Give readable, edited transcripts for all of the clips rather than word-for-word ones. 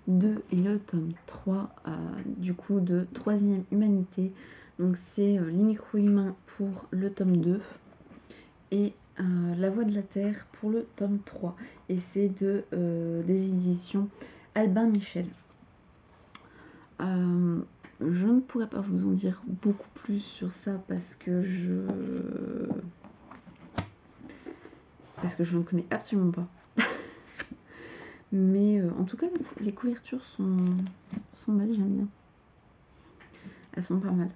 2 et le tome 3 du coup de Troisième Humanité. Donc c'est Les micro-humains pour le tome 2 et La Voix de la Terre pour le tome 3. Et c'est des éditions Albin Michel. Je ne pourrais pas vous en dire beaucoup plus sur ça parce que je ne connais absolument pas. Mais en tout cas, les couvertures sont belles, j'aime bien. Elles sont pas mal.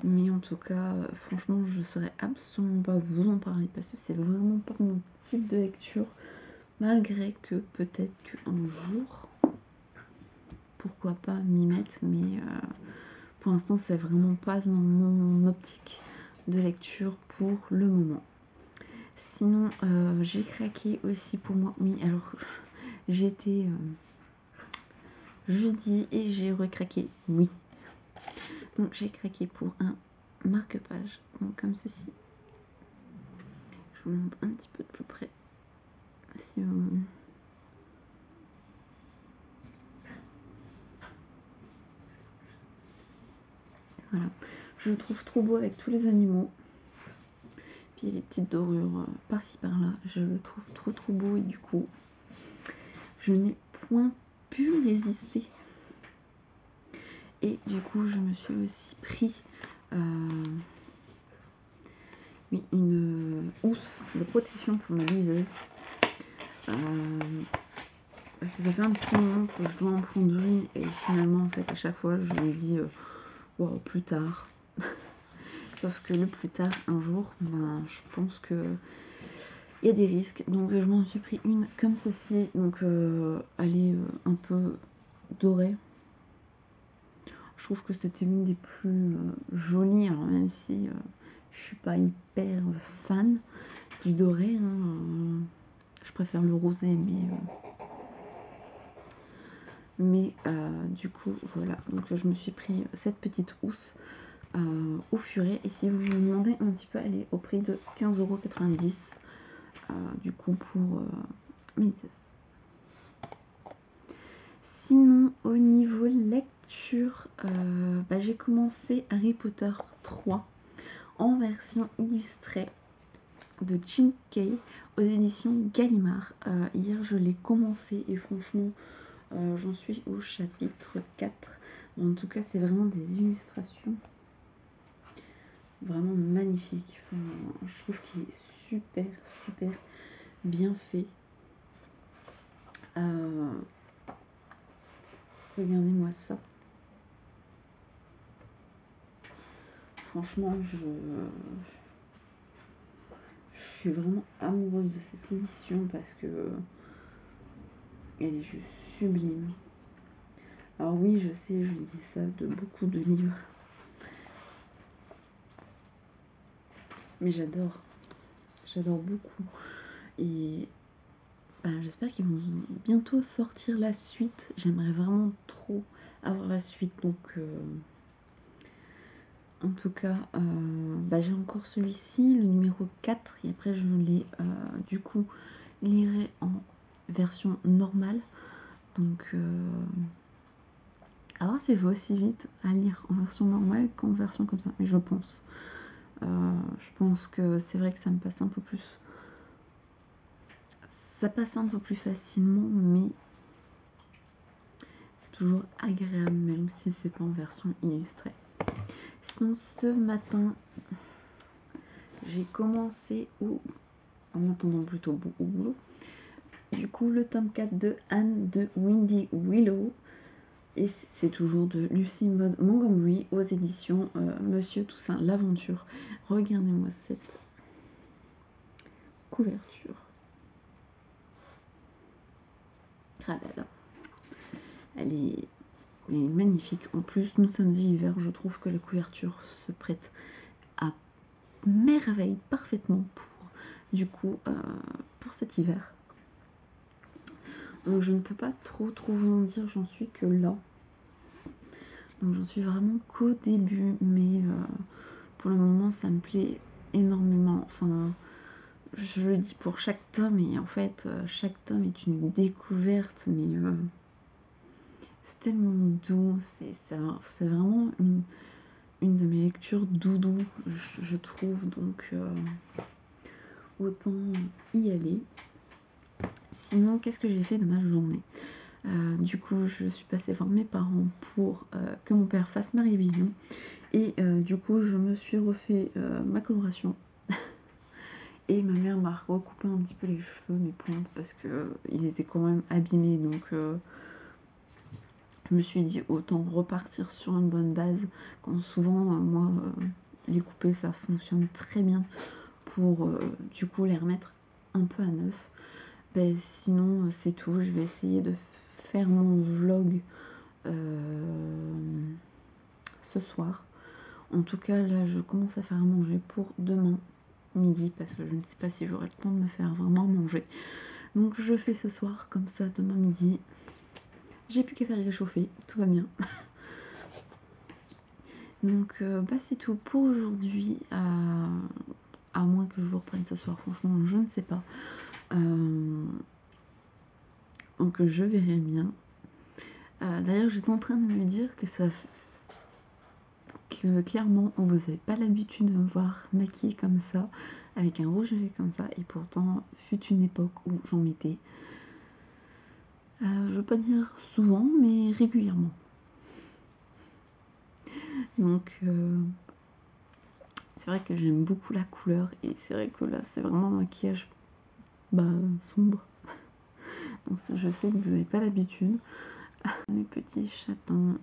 Mais en tout cas, franchement, je ne saurais absolument pas vous en parler parce que c'est vraiment pas mon type de lecture. Malgré que peut-être qu'un jour, pourquoi pas m'y mettre, mais pour l'instant, c'est vraiment pas dans mon optique de lecture pour le moment. Sinon, j'ai craqué aussi pour moi. Oui, alors j'étais jeudi et j'ai recraqué. Oui. Donc j'ai craqué pour un marque-page. Donc comme ceci. Je vous montre un petit peu de plus près. Si voilà. Je le trouve trop beau avec tous les animaux. Puis les petites dorures par-ci par-là. Je le trouve trop beau et du coup, je n'ai point pu résister. Et du coup, je me suis aussi pris une housse de protection pour ma liseuse. Ça fait un petit moment que je dois en prendre une et finalement, en fait, à chaque fois, je me dis wow, plus tard. Sauf que le plus tard, un jour, ben, je pense que il y a des risques. Donc, je m'en suis pris une comme ceci. Donc, elle est un peu dorée. Je trouve que c'était l'une des plus jolies, alors même si je suis pas hyper fan du doré, hein, je préfère le rosé, mais du coup voilà, donc je me suis pris cette petite housse au furet, et si vous me demandez un petit peu, elle est au prix de 15,90 € du coup pour Médias. Sinon au niveau lecture, j'ai commencé Harry Potter 3 en version illustrée de Jim Kay aux éditions Gallimard. Hier je l'ai commencé et franchement j'en suis au chapitre 4. En tout cas c'est vraiment des illustrations vraiment magnifiques. Enfin, je trouve qu'il est super bien fait. Regardez-moi ça. Franchement, je suis vraiment amoureuse de cette édition parce que elle est juste sublime. Alors oui, je sais, je dis ça de beaucoup de livres. Mais j'adore. J'adore beaucoup. Et j'espère qu'ils vont bientôt sortir la suite. J'aimerais vraiment trop avoir la suite. Donc, en tout cas, j'ai encore celui-ci, le numéro 4. Et après, je l'ai, du coup, lirai en version normale. Donc, à voir si je vais aussi vite à lire en version normale qu'en version comme ça. Mais je pense. Je pense que c'est vrai que ça me passe un peu plus. Ça passe un peu plus facilement, mais c'est toujours agréable, même si c'est pas en version illustrée. Sinon, ce matin, j'ai commencé en attendant plutôt au boulot. Du coup, le tome 4 de Anne de Windy Willow. Et c'est toujours de Lucy Maud Montgomery aux éditions Monsieur Toussaint l'Aventure. Regardez-moi cette couverture. Ah là là. Elle est magnifique. En plus, nous sommes hiver. Je trouve que la couverture se prête à merveille parfaitement pour cet hiver. Donc je ne peux pas trop vous en dire, j'en suis que là. Donc j'en suis vraiment qu'au début, mais pour le moment ça me plaît énormément. Enfin, je le dis pour chaque tome, et en fait chaque tome est une découverte, mais c'est tellement doux, c'est vraiment une de mes lectures doudou, je trouve, donc autant y aller. Sinon, qu'est-ce que j'ai fait de ma journée? Du coup, je suis passée voir mes parents pour que mon père fasse ma révision. Et du coup, je me suis refait ma coloration. Et ma mère m'a recoupé un petit peu les cheveux, mes pointes, parce que ils étaient quand même abîmés. Donc, je me suis dit autant repartir sur une bonne base. Quand souvent, moi, les couper, ça fonctionne très bien pour du coup les remettre un peu à neuf. Sinon, c'est tout. Je vais essayer de faire mon vlog ce soir. En tout cas, là, je commence à faire à manger pour demain midi parce que je ne sais pas si j'aurai le temps de me faire vraiment manger. Donc, je fais ce soir comme ça, demain midi. J'ai plus qu'à faire réchauffer, tout va bien. Donc, c'est tout pour aujourd'hui. À moins que je vous reprenne ce soir, franchement, je ne sais pas. Donc je verrai bien. D'ailleurs, j'étais en train de me dire que clairement, vous n'avez pas l'habitude de me voir maquillée comme ça, avec un rouge à lèvres comme ça, et pourtant, fut une époque où j'en mettais. Je ne veux pas dire souvent, mais régulièrement. Donc, c'est vrai que j'aime beaucoup la couleur, et c'est vrai que là, c'est vraiment un maquillage sombre. Donc, je sais que vous n'avez pas l'habitude. Mes petits chatons,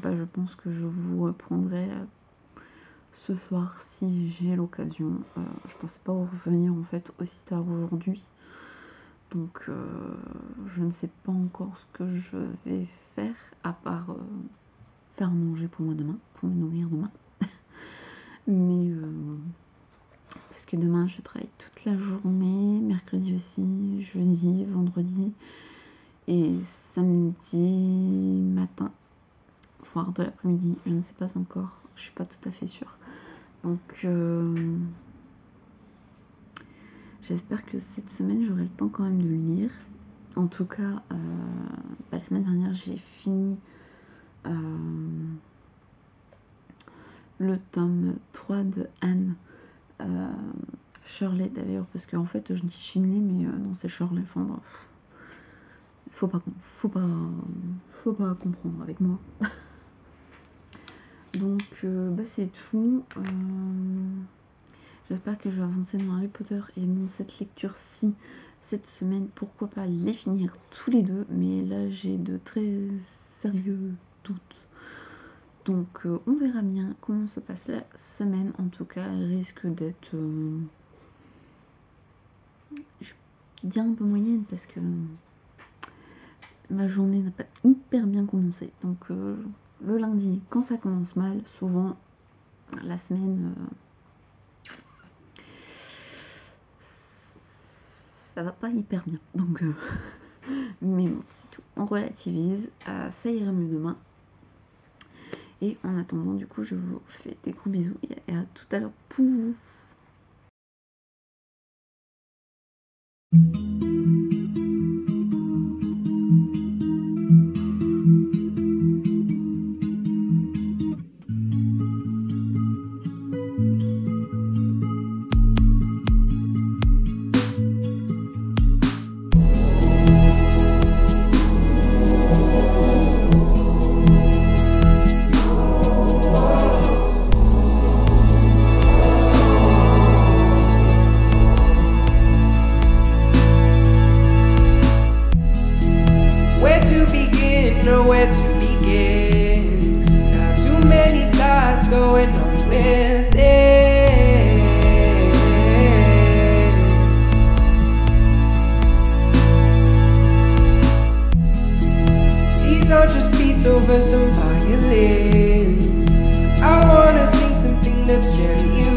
je pense que je vous reprendrai ce soir si j'ai l'occasion. Je pensais pas revenir en fait aussi tard aujourd'hui, donc je ne sais pas encore ce que je vais faire à part faire manger pour moi demain, pour me nourrir demain. Mais parce que demain je travaille toute la journée, mercredi aussi, jeudi, vendredi et samedi matin, voire de l'après-midi, je ne sais pas encore, je suis pas tout à fait sûre. Donc j'espère que cette semaine j'aurai le temps quand même de le lire. En tout cas, la semaine dernière j'ai fini le tome 3 de Anne. Shirley d'ailleurs, parce qu'en fait je dis Shinley, mais non, c'est Shirley. Enfin bref, faut pas comprendre avec moi. Donc c'est tout. J'espère que je vais avancer dans Harry Potter et dans cette lecture-ci cette semaine. Pourquoi pas les finir tous les deux, mais là j'ai de très sérieux doutes. Donc on verra bien comment se passe la semaine. En tout cas, elle risque d'être, je dis un peu moyenne parce que ma journée n'a pas hyper bien commencé. Donc le lundi, quand ça commence mal, souvent la semaine, ça va pas hyper bien. Donc, mais bon, c'est tout. On relativise. Ça ira mieux demain. Et en attendant, du coup, je vous fais des gros bisous et à tout à l'heure pour vous. Where to begin? Not too many thoughts going on with it. These are just beats over some violins. I wanna sing something that's genuine.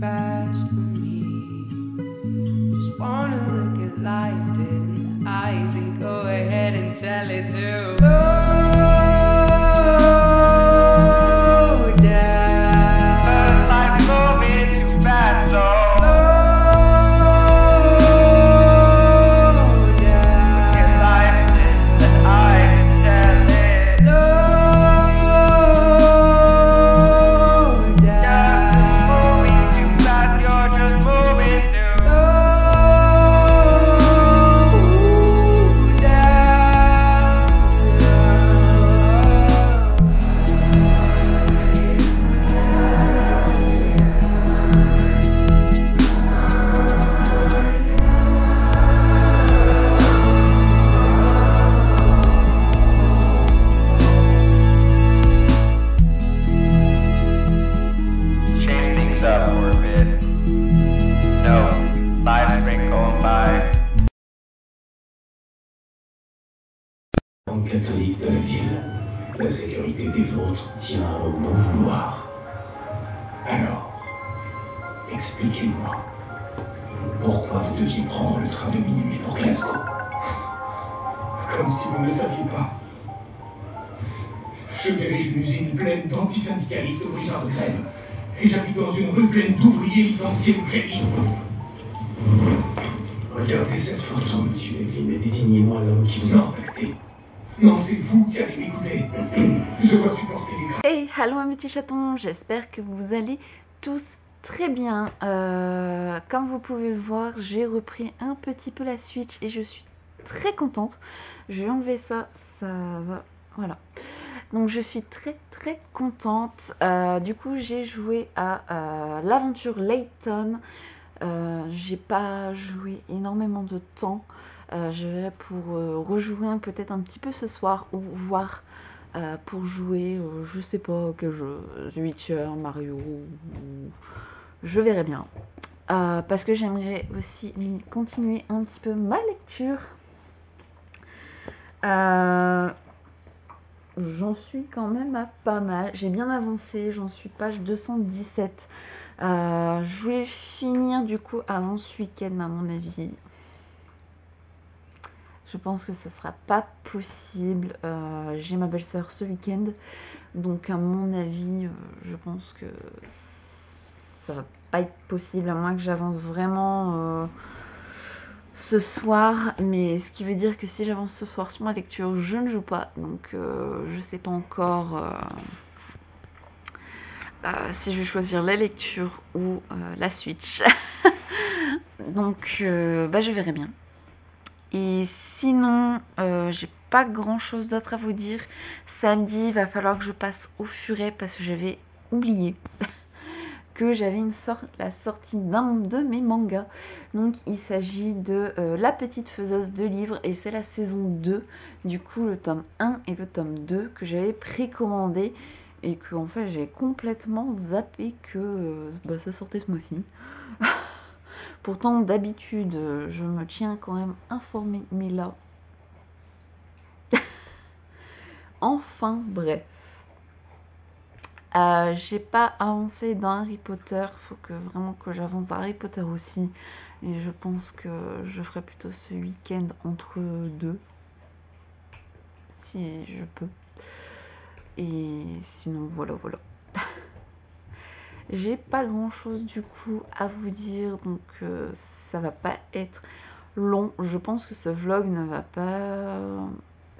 Fast for me. Just wanna look at life dead in the eyes and go ahead and tell it to slow down. Life's moving too fast, so slow down. Look at life dead in the eyes and tell it slow. Catholique de la ville. La sécurité des vôtres tient au bon vouloir. Alors, expliquez-moi, pourquoi vous deviez prendre le train de minuit pour Glasgow? Comme si vous ne le saviez pas. Je dirige une usine pleine d'antisyndicalistes briseurs de grève. Et j'habite dans une rue pleine d'ouvriers licenciés de grévisme. Regardez cette photo, monsieur Evelyn, et désignez-moi l'homme qui vous a contacté. Non, c'est vous qui allez m'écouter. Je dois supporter les graves. Hey, hello mes petits chatons, j'espère que vous allez tous très bien. Comme vous pouvez le voir, j'ai repris un petit peu la Switch et je suis très contente. Je vais enlever ça, ça va, voilà. Donc je suis très contente. Du coup, j'ai joué à l'aventure Layton. J'ai pas joué énormément de temps. Je vais pour rejouer peut-être un petit peu ce soir ou voir pour jouer, je sais pas quel jeu, The Witcher, Mario, ou je verrai bien. Parce que j'aimerais aussi continuer un petit peu ma lecture. J'en suis quand même à pas mal. J'ai bien avancé, j'en suis page 217. Je voulais finir du coup avant ce week-end à mon avis. Je pense que ça sera pas possible. J'ai ma belle-sœur ce week-end. Donc à mon avis, je pense que ça va pas être possible à moins que j'avance vraiment ce soir. Mais ce qui veut dire que si j'avance ce soir sur ma lecture, je ne joue pas. Donc je sais pas encore si je vais choisir la lecture ou la Switch. Donc je verrai bien. Et sinon, j'ai pas grand chose d'autre à vous dire. Samedi, il va falloir que je passe au furet parce que j'avais oublié que j'avais la sortie d'un de mes mangas. Donc il s'agit de La Petite Faiseuse de livres et c'est la saison 2. Du coup le tome 1 et le tome 2 que j'avais précommandé et que en fait j'ai complètement zappé que ça sortait ce mois-ci. Pourtant d'habitude je me tiens quand même informée, mais là enfin bref. J'ai pas avancé dans Harry Potter, faut que vraiment que j'avance dans Harry Potter aussi. Et je pense que je ferai plutôt ce week-end entre deux, si je peux. Et sinon voilà. J'ai pas grand chose du coup à vous dire, donc ça va pas être long. Je pense que ce vlog ne va pas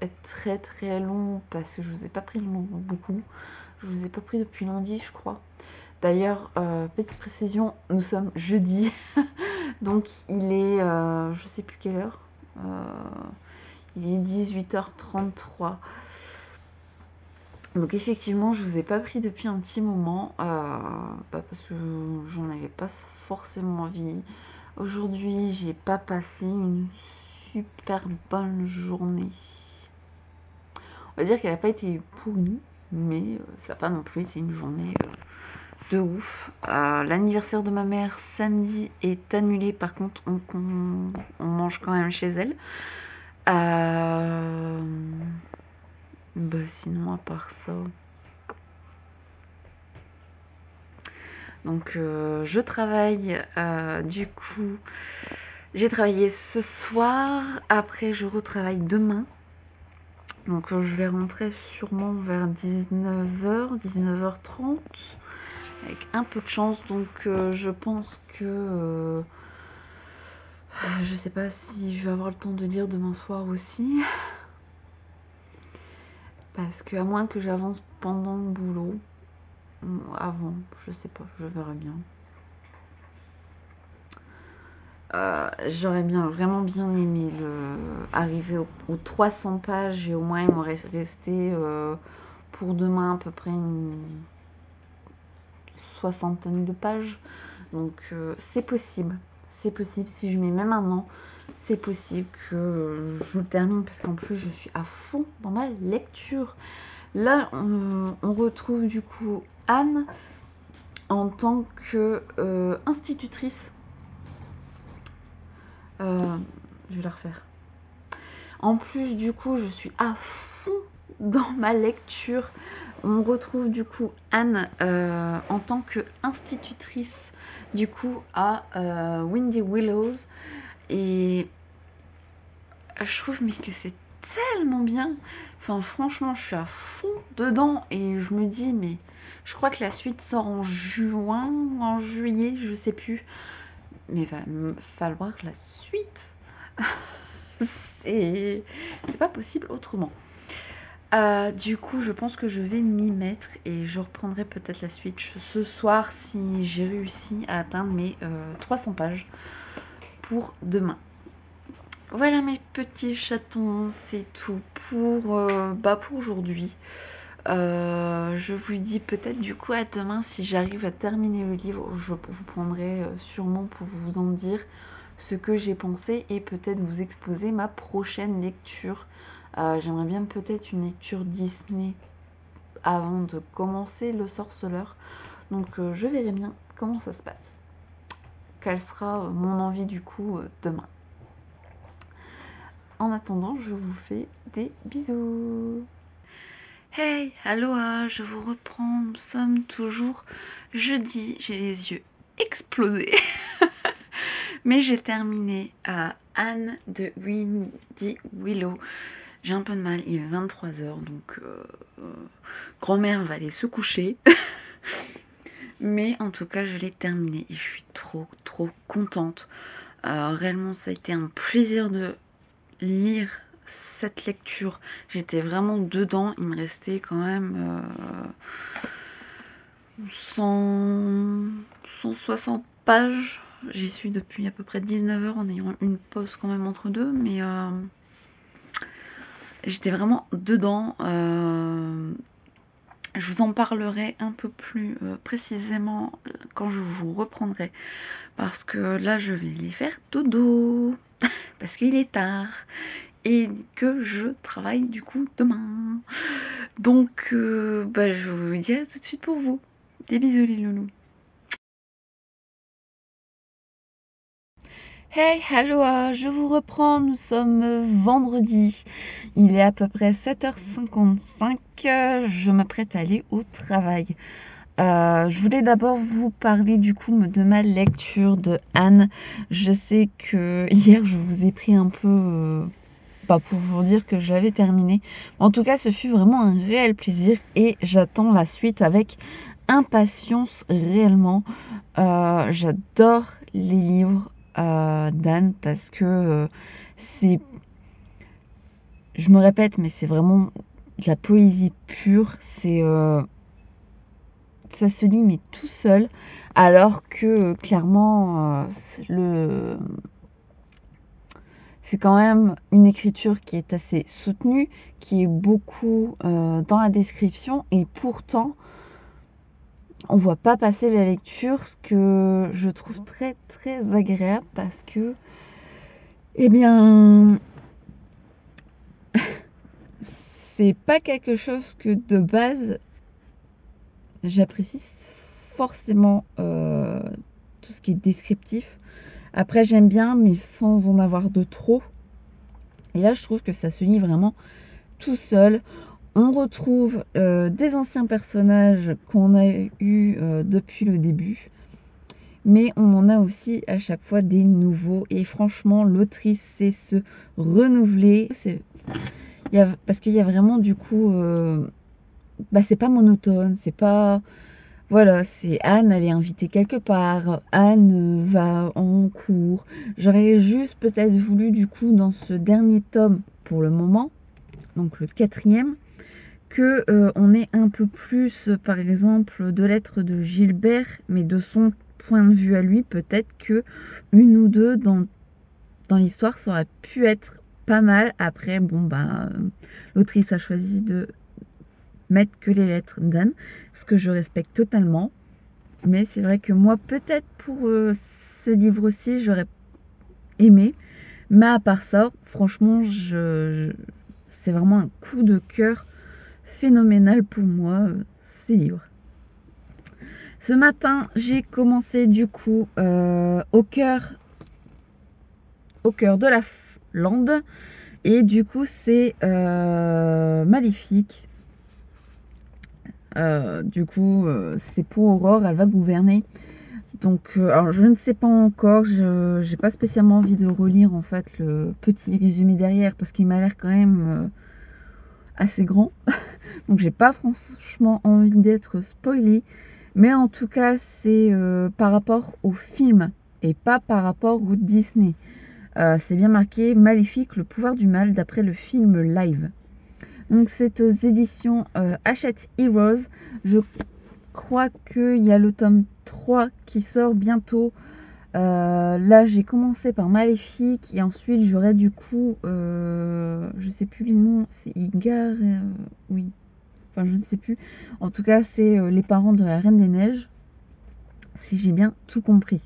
être très très long parce que je vous ai pas pris beaucoup. Je vous ai pas pris depuis lundi, je crois. D'ailleurs, petite précision, nous sommes jeudi. Donc, il est, je sais plus quelle heure. Il est 18h33. Donc, effectivement, je vous ai pas pris depuis un petit moment. Parce que j'en avais pas forcément envie. Aujourd'hui, j'ai pas passé une super bonne journée. On va dire qu'elle n'a pas été pourrie. Mais ça n'a pas non plus été une journée de ouf. L'anniversaire de ma mère samedi est annulé, par contre on mange quand même chez elle. Sinon à part ça, donc je travaille, du coup j'ai travaillé ce soir, après je retravaille demain. Donc je vais rentrer sûrement vers 19h, 19h30, avec un peu de chance. Donc je pense que je sais pas si je vais avoir le temps de lire demain soir aussi. Parce que à moins que j'avance pendant le boulot, ou avant, je sais pas, je verrai bien. J'aurais vraiment bien aimé arriver aux 300 pages et au moins il m'aurait resté pour demain à peu près une 60aine de pages. Donc c'est possible si je mets même un an, c'est possible que je le termine parce qu'en plus je suis à fond dans ma lecture. Là on retrouve du coup Anne en tant que institutrice. Je vais la refaire. En plus du coup je suis à fond dans ma lecture. On retrouve du coup Anne en tant que institutrice du coup à Windy Willows et je trouve que c'est tellement bien. Enfin franchement je suis à fond dedans et je me dis mais je crois que la suite sort en juin, en juillet, je sais plus. Mais il va me falloir la suite. C'est pas possible autrement. Du coup, je pense que je vais m'y mettre et je reprendrai peut-être la suite ce soir si j'ai réussi à atteindre mes 300 pages pour demain. Voilà mes petits chatons, c'est tout pour aujourd'hui. Je vous dis peut-être du coup à demain si j'arrive à terminer le livre. Je vous prendrai sûrement pour vous en dire ce que j'ai pensé et peut-être vous exposer ma prochaine lecture. J'aimerais bien peut-être une lecture Disney avant de commencer Le Sorceleur. Donc je verrai bien comment ça se passe. Quelle sera mon envie du coup demain. En attendant, je vous fais des bisous. Hey, aloha, je vous reprends, nous sommes toujours jeudi, j'ai les yeux explosés. Mais j'ai terminé Anne de Windy Willow. J'ai un peu de mal, il est 23h, donc grand-mère va aller se coucher. Mais en tout cas, je l'ai terminé et je suis trop contente. Réellement, ça a été un plaisir de lire cette lecture. J'étais vraiment dedans. Il me restait quand même 160 pages. J'y suis depuis à peu près 19 heures en ayant une pause quand même entre deux, mais j'étais vraiment dedans. Je vous en parlerai un peu plus précisément quand je vous reprendrai, parce que là je vais les faire dodo parce qu'il est tard et que je travaille du coup demain. Donc je vous dis à tout de suite pour vous. Des bisous les loulous. Hey, aloha, je vous reprends, nous sommes vendredi. Il est à peu près 7h55, je m'apprête à aller au travail. Je voulais d'abord vous parler du coup de ma lecture de Anne. Je sais que hier je vous ai pris un peu... pour vous dire que je l'avais terminé. En tout cas, ce fut vraiment un réel plaisir et j'attends la suite avec impatience réellement. J'adore les livres d'Anne parce que c'est... Je me répète, mais c'est vraiment de la poésie pure. C'est... ça se lit mais tout seul, alors que clairement c'est quand même une écriture qui est assez soutenue, qui est beaucoup dans la description, et pourtant on voit pas passer la lecture, ce que je trouve très très agréable parce que c'est pas quelque chose que de base j'apprécie forcément, tout ce qui est descriptif. Après j'aime bien mais sans en avoir de trop, et là je trouve que ça se lit vraiment tout seul. On retrouve des anciens personnages qu'on a eu depuis le début, mais on en a aussi à chaque fois des nouveaux, et franchement l'autrice sait se renouveler. Parce qu'il y a vraiment du coup c'est pas monotone, c'est pas... Voilà, c'est Anne, elle est invitée quelque part, Anne va en cours. J'aurais juste peut-être voulu du coup dans ce dernier tome pour le moment, donc le 4e, que on ait un peu plus, par exemple, de lettres de Gilbert, mais de son point de vue à lui. Peut-être que une ou deux dans l'histoire, ça aurait pu être pas mal. Après, l'autrice a choisi de mettre que les lettres d'Anne, ce que je respecte totalement. Mais c'est vrai que moi, peut-être pour ce livre-ci, j'aurais aimé. Mais à part ça, franchement, c'est vraiment un coup de cœur phénoménal pour moi, ces livres. Ce matin, j'ai commencé du coup au cœur de la lande, et du coup c'est Maléfique. C'est pour Aurore, elle va gouverner. Donc alors je ne sais pas encore, j'ai pas spécialement envie de relire en fait le petit résumé derrière, parce qu'il m'a l'air quand même assez grand. Donc j'ai pas franchement envie d'être spoilée, mais en tout cas c'est par rapport au film et pas par rapport au Disney. C'est bien marqué Maléfique, le pouvoir du mal, d'après le film live. Donc c'est aux éditions Hachette Heroes. Je crois qu'il y a le tome 3 qui sort bientôt. Là j'ai commencé par Maléfique et ensuite j'aurai du coup je sais plus les noms, c'est Igar, oui, enfin je ne sais plus, en tout cas c'est les parents de la Reine des Neiges, si j'ai bien tout compris,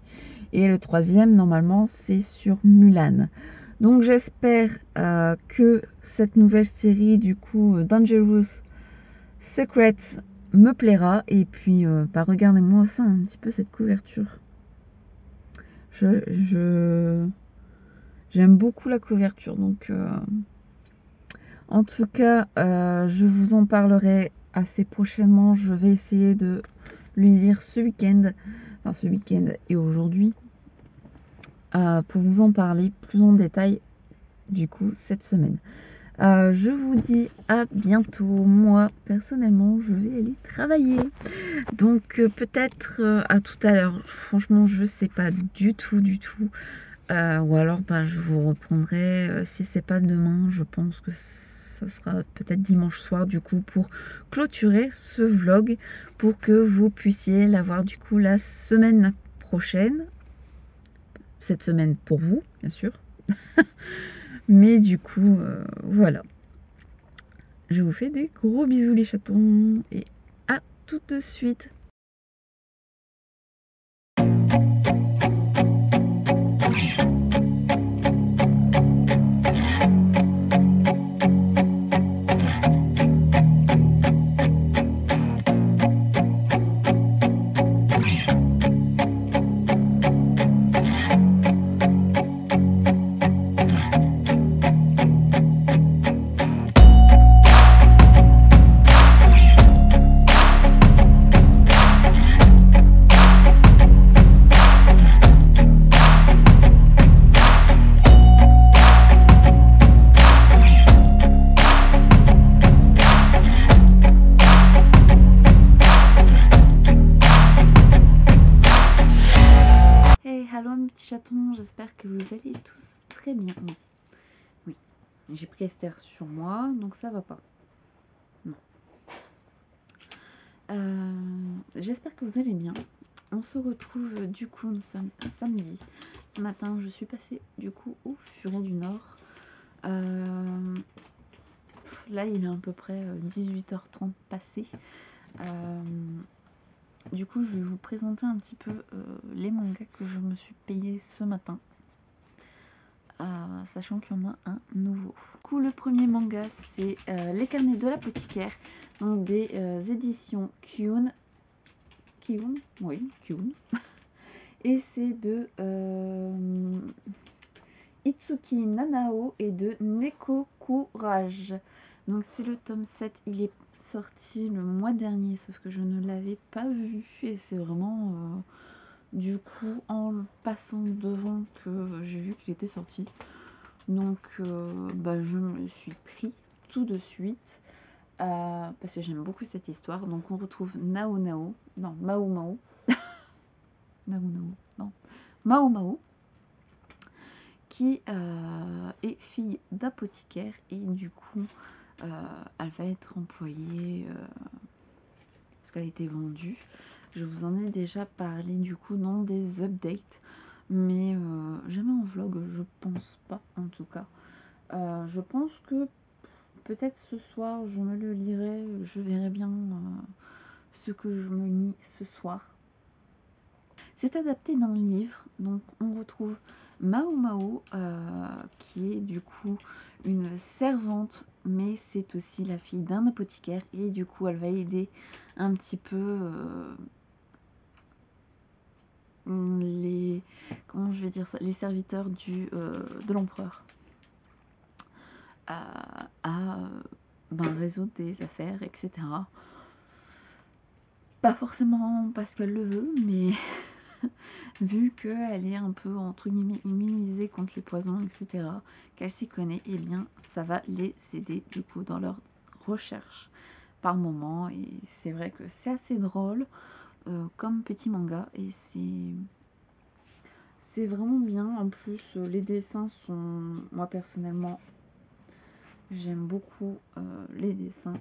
et le 3e normalement c'est sur Mulan. Donc j'espère que cette nouvelle série du coup Dangerous Secrets me plaira. Et puis regardez-moi ça un petit peu, cette couverture. J'aime beaucoup la couverture, donc en tout cas je vous en parlerai assez prochainement. Je vais essayer de le lire ce week-end et aujourd'hui, pour vous en parler plus en détail du coup cette semaine. Je vous dis à bientôt. Moi personnellement je vais aller travailler, donc peut-être à tout à l'heure. Franchement je sais pas du tout, ou alors je vous reprendrai, si c'est pas demain, je pense que ça ça sera peut-être dimanche soir du coup pour clôturer ce vlog, pour que vous puissiez l'avoir du coup la semaine prochaine. Cette semaine pour vous, bien sûr. Mais du coup, voilà. Je vous fais des gros bisous les chatons et à tout de suite. J'espère que vous allez tous très bien. Oui. J'ai pris Esther sur moi, donc ça va pas. Non. J'espère que vous allez bien. On se retrouve du coup, nous sommes samedi. Ce matin, je suis passée du coup au Furet du Nord. Là, il est à peu près 18h30 passé. Du coup, je vais vous présenter un petit peu les mangas que je me suis payé ce matin. Sachant qu'il y en a un nouveau. Du coup, le premier manga, c'est Les Carnets de l'apothicaire, donc des éditions Kyun. Oui, Kyun. Et c'est de Itsuki Nanao et de Neko Courage. Donc c'est le tome 7, il est sorti le mois dernier, sauf que je ne l'avais pas vu. Et c'est vraiment du coup en passant devant que j'ai vu qu'il était sorti. Donc je me suis pris tout de suite parce que j'aime beaucoup cette histoire. Donc on retrouve Mao Mao qui est fille d'apothicaire et du coup elle va être employée parce qu'elle a été vendue. Je vous en ai déjà parlé du coup dans des updates, mais jamais en vlog, je pense pas en tout cas. Je pense que peut-être ce soir je me le lirai, je verrai bien ce que je me lis ce soir. C'est adapté d'un livre, donc on retrouve Mao Mao qui est du coup une servante, mais c'est aussi la fille d'un apothicaire et du coup elle va aider un petit peu les serviteurs de l'empereur à résoudre des affaires, etc. Pas forcément parce qu'elle le veut, mais vu qu'elle est un peu entre guillemets immunisée contre les poisons, etc., qu'elle s'y connaît, et bien ça va les aider du coup dans leur recherche par moment. Et c'est vrai que c'est assez drôle comme petit manga et c'est vraiment bien. En plus les dessins sont, moi personnellement j'aime beaucoup les dessins,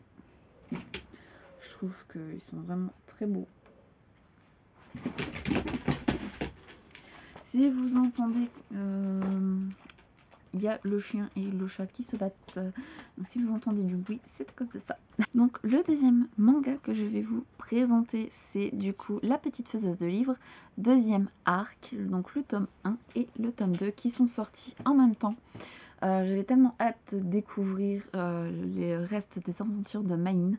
je trouve qu'ils sont vraiment très beaux. Si vous entendez, il y a le chien et le chat qui se battent. Donc si vous entendez du bruit, c'est à cause de ça. Donc le deuxième manga que je vais vous présenter, c'est du coup La Petite Faiseuse de Livres, deuxième arc, donc le tome 1 et le tome 2 qui sont sortis en même temps. J'avais tellement hâte de découvrir les restes des aventures de Maïn.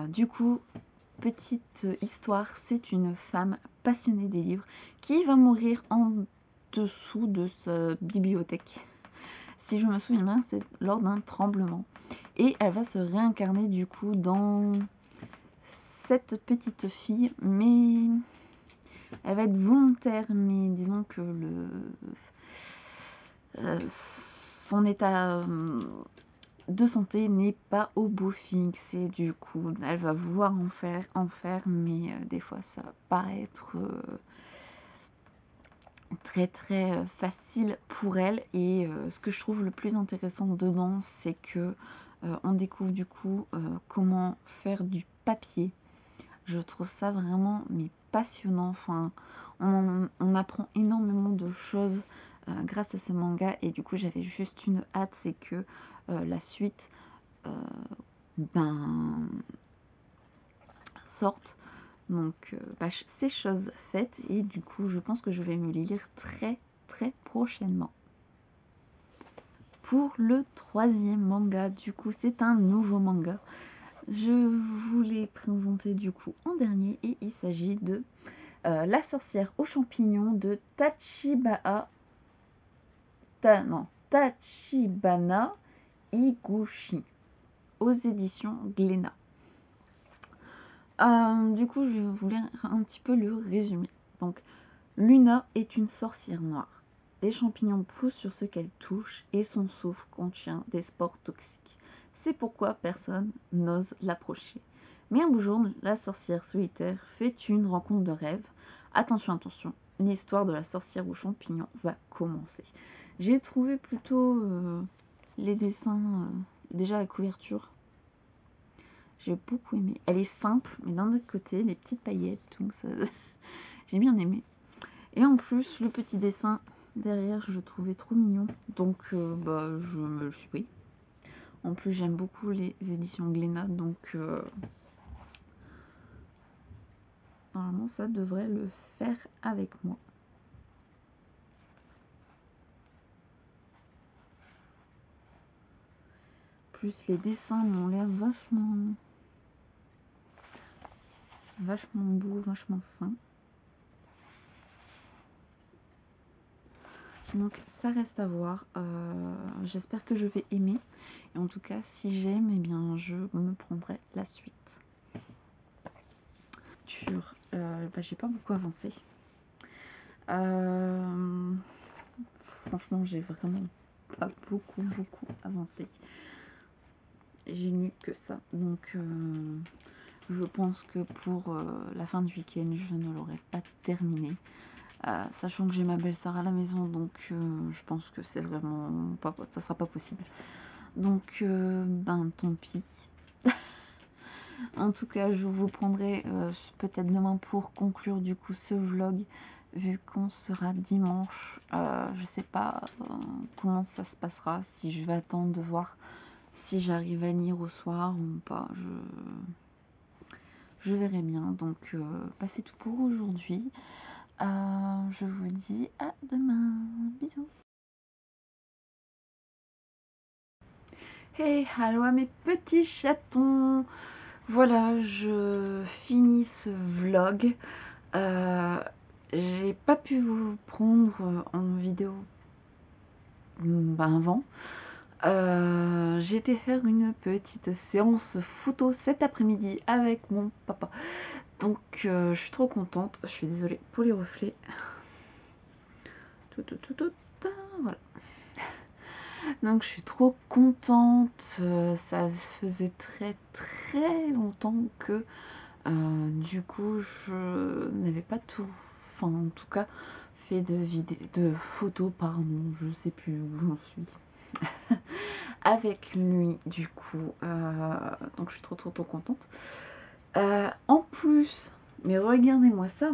Du coup, petite histoire, c'est une femme passionnée des livres qui va mourir en dessous de sa bibliothèque. Si je me souviens bien, c'est lors d'un tremblement. Et elle va se réincarner du coup dans cette petite fille, mais elle va être volontaire, mais disons que son état de santé n'est pas au beau fixe et du coup elle va vouloir en faire, mais des fois ça va pas être très très facile pour elle. Et ce que je trouve le plus intéressant dedans, c'est que on découvre du coup comment faire du papier. Je trouve ça vraiment passionnant. Enfin, on apprend énormément de choses grâce à ce manga. Et du coup, j'avais juste une hâte, c'est que la suite sorte. Donc, c'est chose faite. Et du coup, je pense que je vais me lire très très prochainement. Pour le 3e manga, du coup, c'est un nouveau manga. Je vous l'ai présenté du coup en dernier et il s'agit de La sorcière aux champignons de Tachibana Higuchi aux éditions Glénat. Du coup, je voulais un petit peu le résumer. Donc, Luna est une sorcière noire. Des champignons poussent sur ce qu'elle touche et son souffle contient des spores toxiques. C'est pourquoi personne n'ose l'approcher. Mais un beau jour, la sorcière solitaire fait une rencontre de rêve. Attention, attention, l'histoire de la sorcière aux champignons va commencer. J'ai trouvé plutôt les dessins, déjà la couverture. J'ai beaucoup aimé. Elle est simple, mais d'un autre côté, les petites paillettes, tout ça, j'ai bien aimé. Et en plus, le petit dessin derrière, je le trouvais trop mignon. Donc, je me le suis pris. En plus, j'aime beaucoup les éditions Glénat, donc normalement, ça devrait le faire avec moi. Plus les dessins m'ont l'air vachement beau, vachement fin. Donc ça reste à voir. J'espère que je vais aimer. Et en tout cas, si j'aime, eh bien, je me prendrai la suite. J'ai pas beaucoup avancé. Franchement, j'ai vraiment pas beaucoup avancé. J'ai lu que ça. Donc je pense que pour la fin du week-end, je ne l'aurai pas terminé. Sachant que j'ai ma belle-sœur à la maison, donc je pense que c'est vraiment pas, ça sera pas possible. Donc tant pis. En tout cas, je vous prendrai peut-être demain pour conclure du coup ce vlog, vu qu'on sera dimanche. Je sais pas comment ça se passera, si je vais attendre de voir si j'arrive à lire au soir ou pas. Je verrai bien. Donc c'est tout pour aujourd'hui. Je vous dis à demain. Bisous. Hey, allô à mes petits chatons. Voilà, je finis ce vlog. J'ai pas pu vous prendre en vidéo avant. J'ai été faire une petite séance photo cet après-midi avec mon papa. Donc je suis trop contente. Je suis désolée pour les reflets. Voilà. Donc je suis trop contente. Ça faisait très longtemps que du coup je n'avais pas tout, enfin en tout cas fait de photos, pardon, je sais plus où j'en suis. Avec lui du coup. Donc je suis trop contente. En plus, mais regardez-moi ça,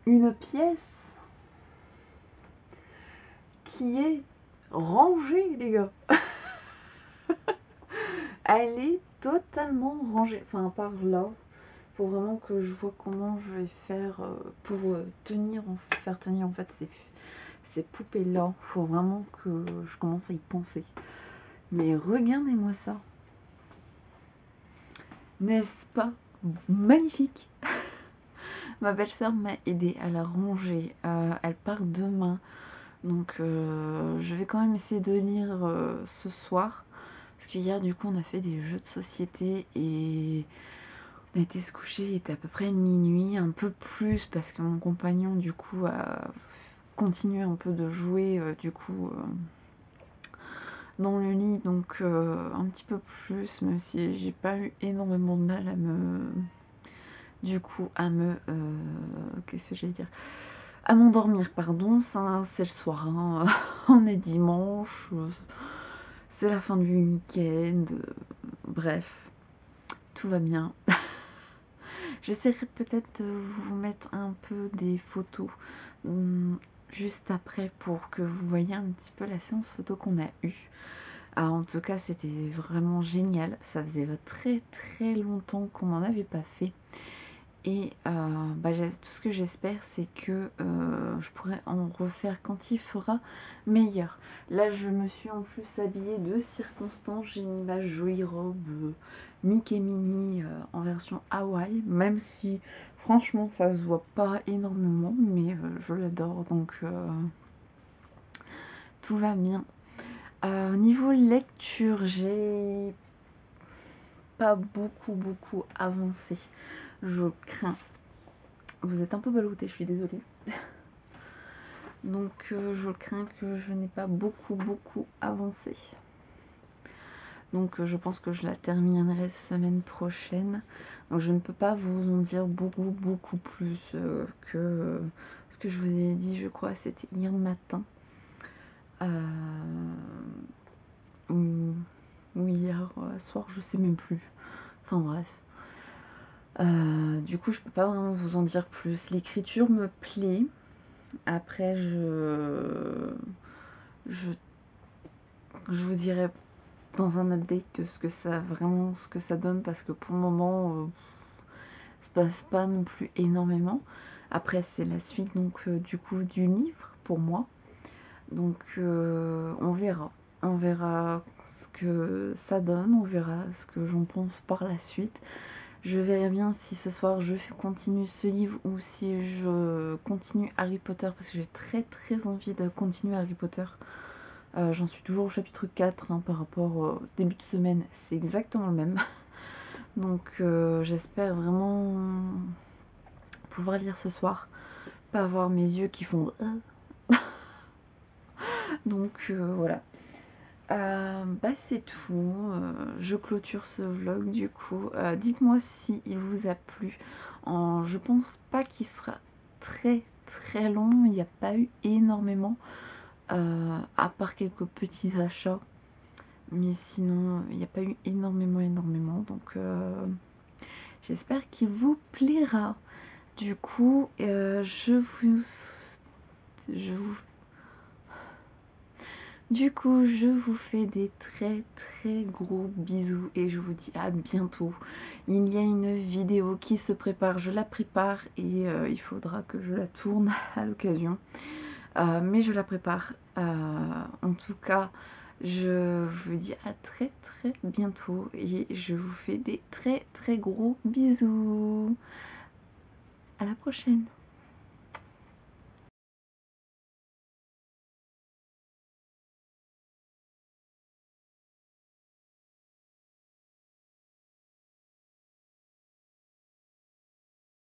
une pièce qui est rangée, les gars. Elle est totalement rangée, enfin par là. Faut vraiment que je vois comment je vais faire pour faire tenir en fait ces poupées là. Faut vraiment que je commence à y penser. Mais regardez-moi ça. N'est-ce pas magnifique? Ma belle-sœur m'a aidé à la ranger. Elle part demain. Donc je vais quand même essayer de lire ce soir. Parce qu'hier du coup on a fait des jeux de société et on a été se coucher, il était à peu près minuit, un peu plus parce que mon compagnon du coup a continué un peu de jouer du coup dans le lit, donc un petit peu plus, même si j'ai pas eu énormément de mal qu'est-ce que j'allais dire, à m'endormir, pardon. Ça c'est le soir, hein. On est dimanche, c'est la fin du week-end, bref, tout va bien. J'essaierai peut-être de vous mettre un peu des photos juste après pour que vous voyez un petit peu la séance photo qu'on a eue. En tout cas, c'était vraiment génial. Ça faisait très très longtemps qu'on n'en avait pas fait. Et tout ce que j'espère, c'est que je pourrai en refaire quand il fera meilleur. Là, je me suis en plus habillée de circonstance. J'ai mis ma jolie robe Mickey Minnie en version Hawaï. Même si, franchement, ça se voit pas énormément. Mais je l'adore, donc tout va bien. Niveau lecture, j'ai pas beaucoup avancé. Je crains. Vous êtes un peu ballotté, je suis désolée. Donc je crains que je n'ai pas beaucoup avancé. Donc je pense que je la terminerai semaine prochaine. Donc je ne peux pas vous en dire beaucoup plus que ce que je vous ai dit, je crois, c'était hier matin. Ou hier soir, je sais même plus. Enfin bref. Du coup, je peux pas vraiment vous en dire plus. L'écriture me plaît. Après, je vous dirai dans un update de ce que ça donne, parce que pour le moment, ça passe pas non plus énormément. Après, c'est la suite donc du coup du livre pour moi. Donc on verra ce que ça donne, on verra ce que j'en pense par la suite. Je verrai bien si ce soir je continue ce livre ou si je continue Harry Potter, parce que j'ai très envie de continuer Harry Potter. J'en suis toujours au chapitre 4 par rapport au début de semaine, c'est exactement le même. Donc j'espère vraiment pouvoir lire ce soir, pas avoir mes yeux qui font donc voilà. C'est tout. Je clôture ce vlog du coup. Dites-moi si il vous a plu. Je pense pas qu'il sera très long. Il n'y a pas eu énormément, à part quelques petits achats. Mais sinon, il n'y a pas eu énormément. Donc j'espère qu'il vous plaira. Du coup, je vous fais des très gros bisous et je vous dis à bientôt. Il y a une vidéo qui se prépare, je la prépare et il faudra que je la tourne à l'occasion. Mais je la prépare. En tout cas, je vous dis à très bientôt et je vous fais des très gros bisous. À la prochaine.